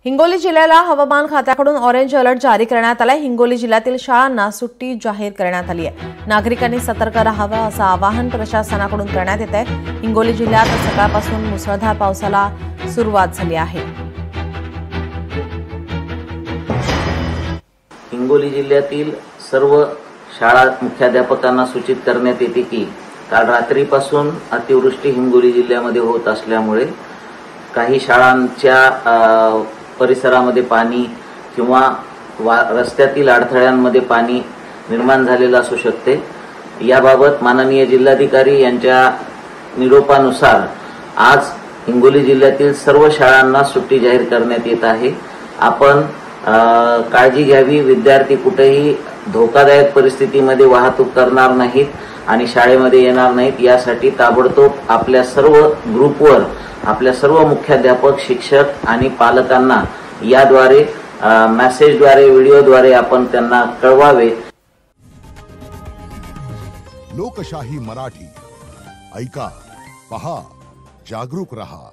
हिंगोली जिल्ह्याला हवामान खात्याकडून ऑरेंज अलर्ट जारी करण्यात आलाय। हिंगोली जिल्ह्यातील शाळांना सुट्टी जाहीर करण्यात आली आहे। नागरिकांनी सतर्क राहावं असं आवाहन प्रशासनाकडून करण्यात येत आहे। हिंगोली जिल्ह्यात सकाळपासून मुसळधार पावसाला सुरुवात झाली आहे। हिंगोली जिल्ह्यातील सर्व शाळा मुख्याध्यापकांना सूचित करण्यात येते की काल रात्रीपासून अतिवृष्टी हिंगोली जिल्ह्यामध्ये होत असल्यामुळे काही शाळांच्या परिसरामध्ये पाणी किंवा रस्त्यातील अडथळ्यांमध्ये पाणी निर्माण झालेलं असू शकते। याबाबत माननीय जिल्हाधिकारी यांच्या निरोपानुसार आज हिंगोली जिल्ह्यातील सर्व शाळांना सुट्टी जाहीर करण्यात येत आहे। आपण काळजी घ्यावी, विद्यार्थी कुठेही धोकादायक परिस्थितीमध्ये वाहतूक करणार नाहीत आणि शाळेमध्ये येणार नाहीत यासाठी ताबडतोब आपल्या सर्व ग्रुपवर आपल्या सर्व मुख्याध्यापक, शिक्षक आणि पालकांना याद्वारे मेसेजद्वारे, व्हिडिओद्वारे आपण त्यांना कळवावे। लोकशाही मराठी ऐका, पहा, जागरूक रहा।